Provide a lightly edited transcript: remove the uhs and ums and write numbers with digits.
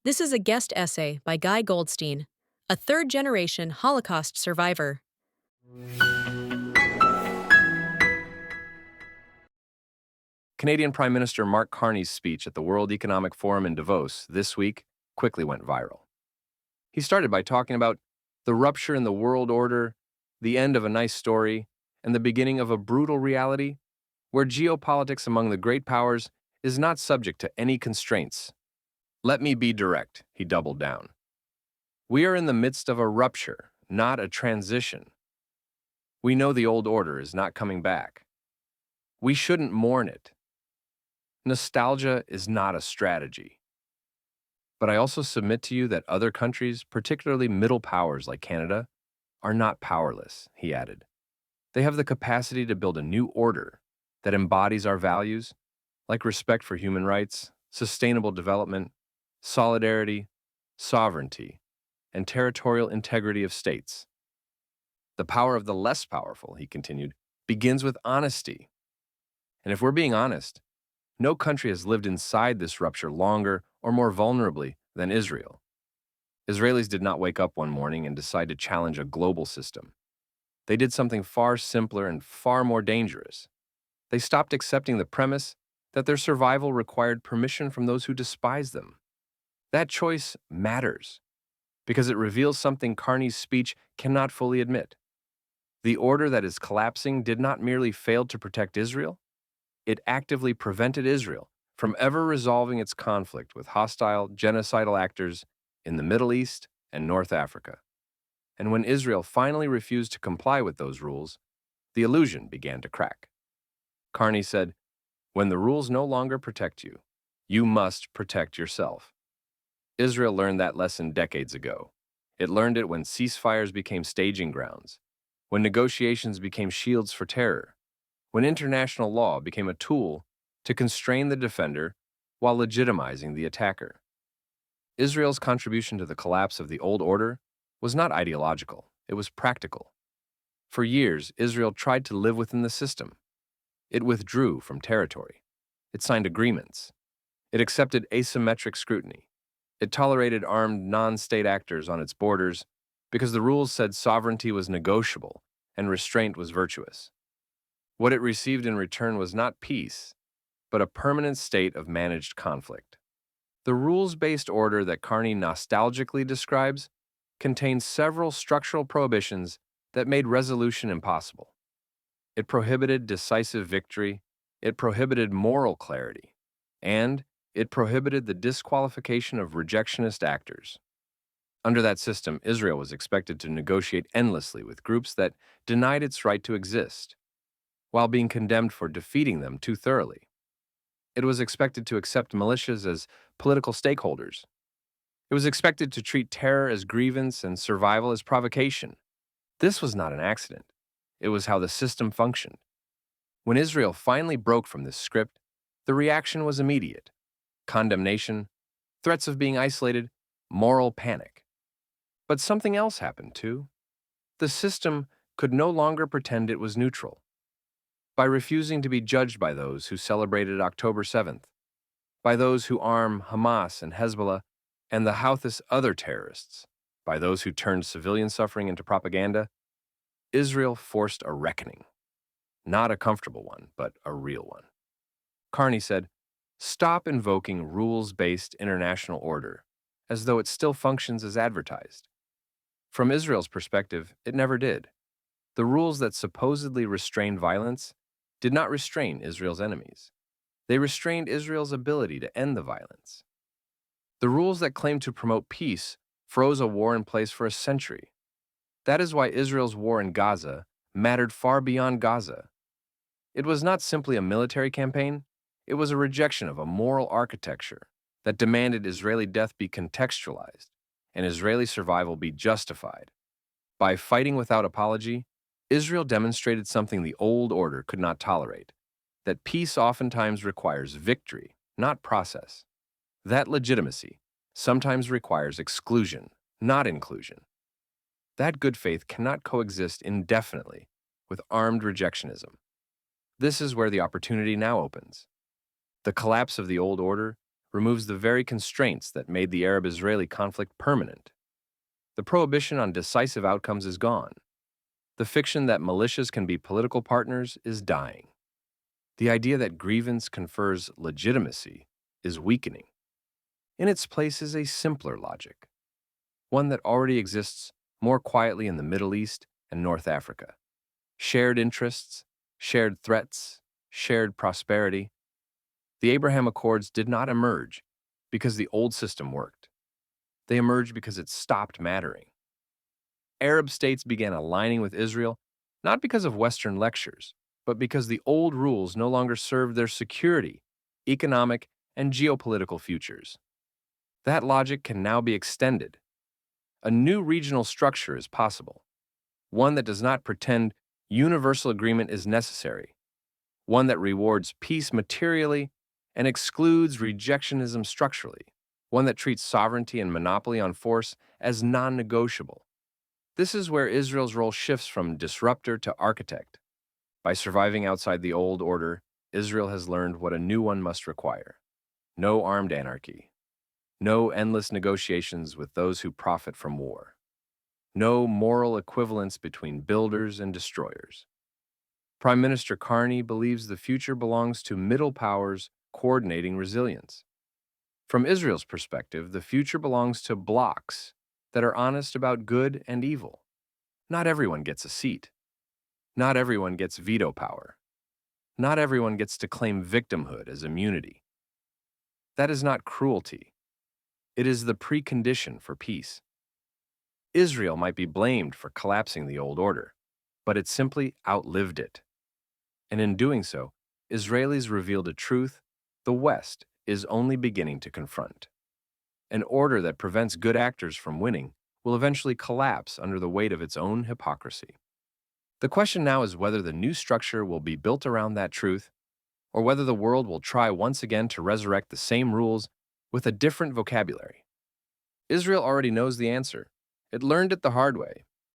This is a guest essay by Guy Goldstein, a third generation Holocaust survivor. Canadian Prime Minister Mark Carney's speech at the World Economic Forum in Davos this week quickly went viral. He started by talking about the rupture in the world order, the end of a nice story, and the beginning of a brutal reality where geopolitics among the great powers is not subject to any constraints. Let me be direct, he doubled down. We are in the midst of a rupture, not a transition. We know the old order is not coming back. We shouldn't mourn it. Nostalgia is not a strategy. But I also submit to you that other countries, particularly middle powers like Canada, are not powerless, he added. They have the capacity to build a new order that embodies our values, like respect for human rights, sustainable development, solidarity, sovereignty, and territorial integrity of states. The power of the less powerful, he continued, begins with honesty. And if we're being honest, no country has lived inside this rupture longer or more vulnerably than Israel. Israelis did not wake up one morning and decide to challenge a global system. They did something far simpler and far more dangerous. They stopped accepting the premise that their survival required permission from those who despise them. That choice matters because it reveals something Carney's speech cannot fully admit. The order that is collapsing did not merely fail to protect Israel, it actively prevented Israel from ever resolving its conflict with hostile, genocidal actors in the Middle East and North Africa. And when Israel finally refused to comply with those rules, the illusion began to crack. Carney said, "When the rules no longer protect you, you must protect yourself." Israel learned that lesson decades ago. It learned it when ceasefires became staging grounds, when negotiations became shields for terror, when international law became a tool to constrain the defender while legitimizing the attacker. Israel's contribution to the collapse of the old order was not ideological, it was practical. For years, Israel tried to live within the system. It withdrew from territory. It signed agreements. It accepted asymmetric scrutiny. It tolerated armed non-state actors on its borders because the rules said sovereignty was negotiable and restraint was virtuous. What it received in return was not peace, but a permanent state of managed conflict. The rules-based order that Carney nostalgically describes contains several structural prohibitions that made resolution impossible. It prohibited decisive victory, it prohibited moral clarity, and it prohibited the disqualification of rejectionist actors. Under that system, Israel was expected to negotiate endlessly with groups that denied its right to exist, while being condemned for defeating them too thoroughly. It was expected to accept militias as political stakeholders. It was expected to treat terror as grievance and survival as provocation. This was not an accident. It was how the system functioned. When Israel finally broke from this script, the reaction was immediate. Condemnation, threats of being isolated, moral panic. But something else happened too. The system could no longer pretend it was neutral. By refusing to be judged by those who celebrated October 7th, by those who arm Hamas and Hezbollah and the Houthis other terrorists, by those who turned civilian suffering into propaganda, Israel forced a reckoning. Not a comfortable one, but a real one. Carney said, "Stop invoking rules-based international order as though it still functions as advertised." From Israel's perspective, it never did. The rules that supposedly restrained violence did not restrain Israel's enemies. They restrained Israel's ability to end the violence. The rules that claimed to promote peace froze a war in place for a century. That is why Israel's war in Gaza mattered far beyond Gaza. It was not simply a military campaign, it was a rejection of a moral architecture that demanded Israeli death be contextualized and Israeli survival be justified. By fighting without apology, Israel demonstrated something the old order could not tolerate, that peace oftentimes requires victory, not process. That legitimacy sometimes requires exclusion, not inclusion. That good faith cannot coexist indefinitely with armed rejectionism. This is where the opportunity now opens. The collapse of the old order removes the very constraints that made the Arab-Israeli conflict permanent. The prohibition on decisive outcomes is gone. The fiction that militias can be political partners is dying. The idea that grievance confers legitimacy is weakening. In its place is a simpler logic, one that already exists more quietly in the Middle East and North Africa. Shared interests, shared threats, shared prosperity. The Abraham Accords did not emerge because the old system worked. They emerged because it stopped mattering. Arab states began aligning with Israel not because of Western lectures, but because the old rules no longer served their security, economic, and geopolitical futures. That logic can now be extended. A new regional structure is possible, one that does not pretend universal agreement is necessary, one that rewards peace materially and excludes rejectionism structurally, one that treats sovereignty and monopoly on force as non-negotiable. This is where Israel's role shifts from disruptor to architect. By surviving outside the old order, Israel has learned what a new one must require. No armed anarchy. No endless negotiations with those who profit from war. No moral equivalence between builders and destroyers. Prime Minister Carney believes the future belongs to middle powers coordinating resilience. From Israel's perspective, the future belongs to blocs that are honest about good and evil. Not everyone gets a seat. Not everyone gets veto power. Not everyone gets to claim victimhood as immunity. That is not cruelty. It is the precondition for peace. Israel might be blamed for collapsing the old order, but it simply outlived it. And in doing so, Israelis revealed a truth the West is only beginning to confront. An order that prevents good actors from winning will eventually collapse under the weight of its own hypocrisy. The question now is whether the new structure will be built around that truth, or whether the world will try once again to resurrect the same rules with a different vocabulary. Israel already knows the answer. It learned it the hard way,